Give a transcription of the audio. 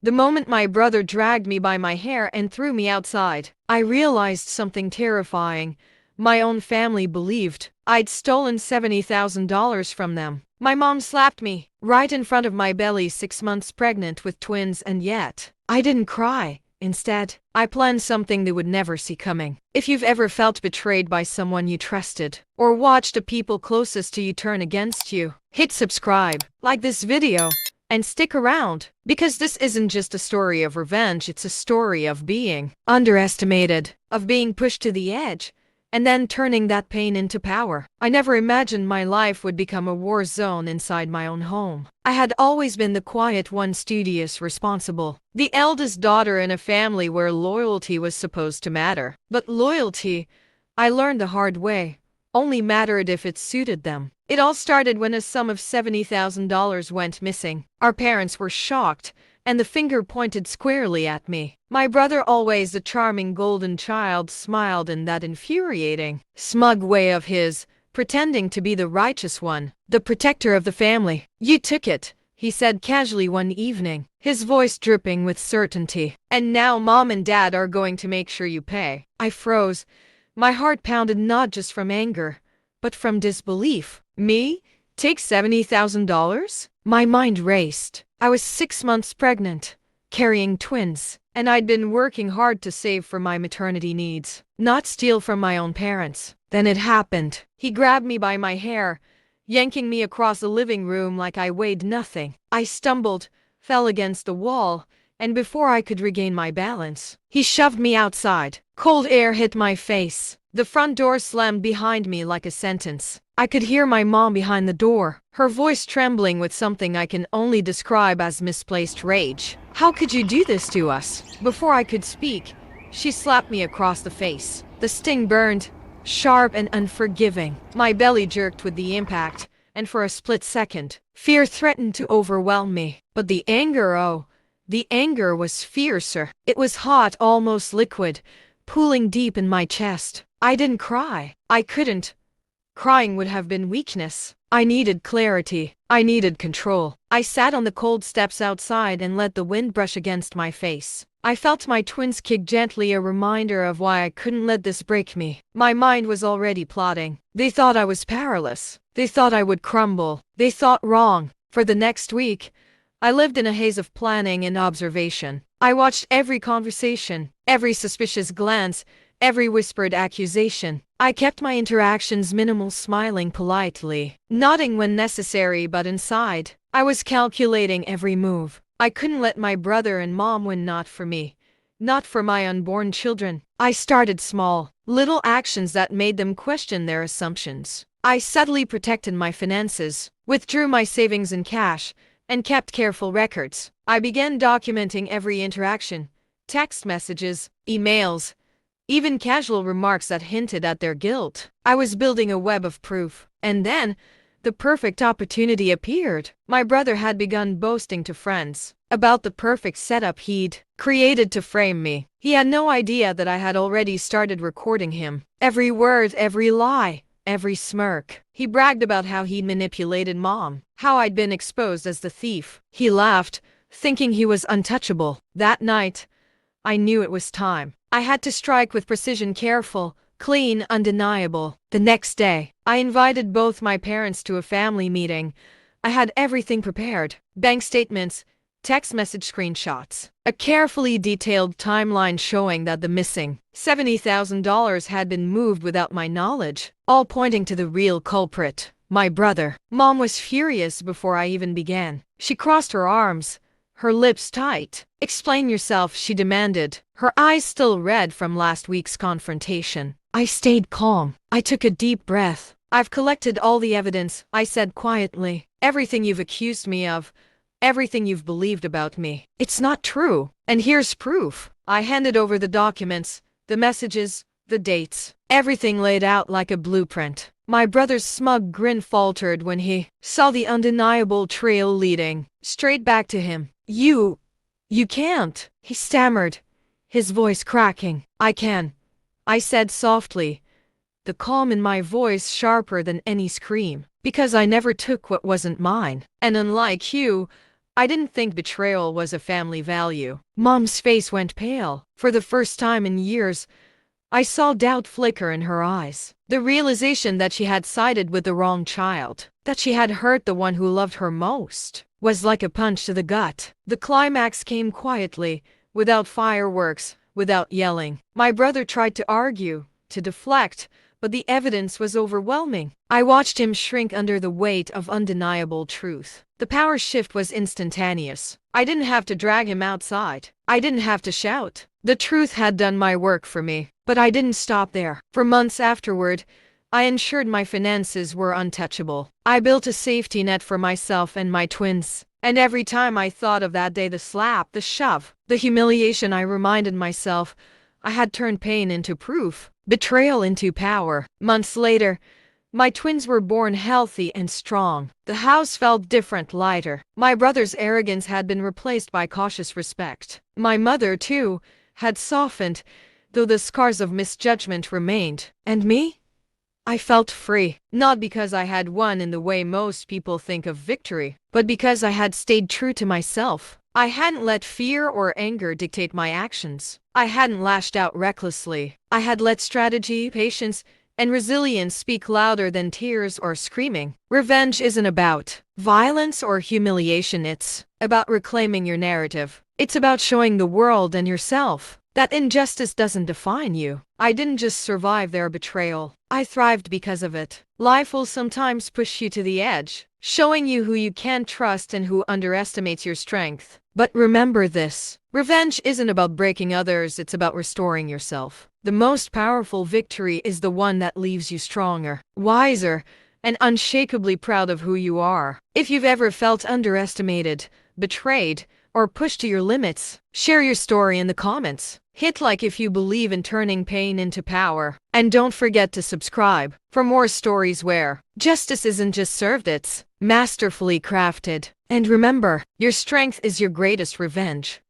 The moment my brother dragged me by my hair and threw me outside, I realized something terrifying. My own family believed I'd stolen $70,000 from them. My mom slapped me right in front of my belly, 6 months pregnant with twins, and yet I didn't cry. Instead, I planned something they would never see coming. If you've ever felt betrayed by someone you trusted, or watched the people closest to you turn against you, hit subscribe, like this video, and stick around, because this isn't just a story of revenge, it's a story of being underestimated, of being pushed to the edge, and then turning that pain into power. I never imagined my life would become a war zone inside my own home. I had always been the quiet one, studious, responsible, the eldest daughter in a family where loyalty was supposed to matter. But loyalty, I learned the hard way, only mattered if it suited them. It all started when a sum of $70,000 went missing. Our parents were shocked, and the finger pointed squarely at me. My brother, always the charming golden child, smiled in that infuriating, smug way of his, pretending to be the righteous one, the protector of the family. "You took it," he said casually one evening, his voice dripping with certainty. "And now Mom and Dad are going to make sure you pay." I froze. My heart pounded, not just from anger, but from disbelief. Me? Take $70,000? My mind raced. I was 6 months pregnant, carrying twins, and I'd been working hard to save for my maternity needs, not steal from my own parents. Then it happened. He grabbed me by my hair, yanking me across the living room like I weighed nothing. I stumbled, fell against the wall, and before I could regain my balance, he shoved me outside. Cold air hit my face. The front door slammed behind me like a sentence. I could hear my mom behind the door, her voice trembling with something I can only describe as misplaced rage. "How could you do this to us?" Before I could speak, she slapped me across the face. The sting burned, sharp and unforgiving. My belly jerked with the impact, and for a split second, fear threatened to overwhelm me. But the anger, oh, the anger was fiercer. It was hot, almost liquid, pooling deep in my chest. I didn't cry. I couldn't. Crying would have been weakness. I needed clarity. I needed control. I sat on the cold steps outside and let the wind brush against my face. I felt my twins kick gently, a reminder of why I couldn't let this break me. My mind was already plotting. They thought I was powerless. They thought I would crumble. They thought wrong. For the next week, I lived in a haze of planning and observation. I watched every conversation, every suspicious glance, every whispered accusation. I kept my interactions minimal, smiling politely, nodding when necessary, but inside, I was calculating every move. I couldn't let my brother and mom win, not for me, not for my unborn children. I started small, little actions that made them question their assumptions. I subtly protected my finances, withdrew my savings in cash, and kept careful records. I began documenting every interaction, text messages, emails, even casual remarks that hinted at their guilt. I was building a web of proof. And then, the perfect opportunity appeared. My brother had begun boasting to friends about the perfect setup he'd created to frame me. He had no idea that I had already started recording him. Every word, every lie, every smirk. He bragged about how he'd manipulated Mom, how I'd been exposed as the thief. He laughed, thinking he was untouchable. That night, I knew it was time. I had to strike with precision, careful, clean, undeniable. The next day, I invited both my parents to a family meeting. I had everything prepared: bank statements, text message screenshots, a carefully detailed timeline showing that the missing $70,000 had been moved without my knowledge, all pointing to the real culprit, my brother. Mom was furious before I even began. She crossed her arms, her lips tight. "Explain yourself," she demanded, her eyes still red from last week's confrontation. I stayed calm. I took a deep breath. "I've collected all the evidence," I said quietly. "Everything you've accused me of, everything you've believed about me. It's not true. And here's proof." I handed over the documents, the messages, the dates, everything laid out like a blueprint. My brother's smug grin faltered when he saw the undeniable trail leading straight back to him. You can't," he stammered, his voice cracking. "I can," I said softly, the calm in my voice sharper than any scream, "because I never took what wasn't mine. And unlike you, I didn't think betrayal was a family value. Mom's face went pale. For the first time in years, I saw doubt flicker in her eyes. The realization that she had sided with the wrong child, that she had hurt the one who loved her most, was like a punch to the gut. The climax came quietly, without fireworks, without yelling. My brother tried to argue, to deflect, but the evidence was overwhelming. I watched him shrink under the weight of undeniable truth. The power shift was instantaneous. I didn't have to drag him outside. I didn't have to shout. The truth had done my work for me. But I didn't stop there. For months afterward, I ensured my finances were untouchable. I built a safety net for myself and my twins. And every time I thought of that day, the slap, the shove, the humiliation, I reminded myself I had turned pain into proof, betrayal into power. Months later, my twins were born healthy and strong. The house felt different, lighter. My brother's arrogance had been replaced by cautious respect. My mother, too, had softened, though the scars of misjudgment remained. And me? I felt free, not because I had won in the way most people think of victory, but because I had stayed true to myself. I hadn't let fear or anger dictate my actions. I hadn't lashed out recklessly. I had let strategy, patience, and resilience speak louder than tears or screaming. Revenge isn't about violence or humiliation. It's about reclaiming your narrative. It's about showing the world and yourself that injustice doesn't define you. I didn't just survive their betrayal. I thrived because of it. Life will sometimes push you to the edge, showing you who you can't trust and who underestimates your strength. But remember this: revenge isn't about breaking others, it's about restoring yourself. The most powerful victory is the one that leaves you stronger, wiser, and unshakably proud of who you are. If you've ever felt underestimated, betrayed, or pushed to your limits, share your story in the comments. Hit like if you believe in turning pain into power. And don't forget to subscribe for more stories where justice isn't just served, it's masterfully crafted. And remember, your strength is your greatest revenge.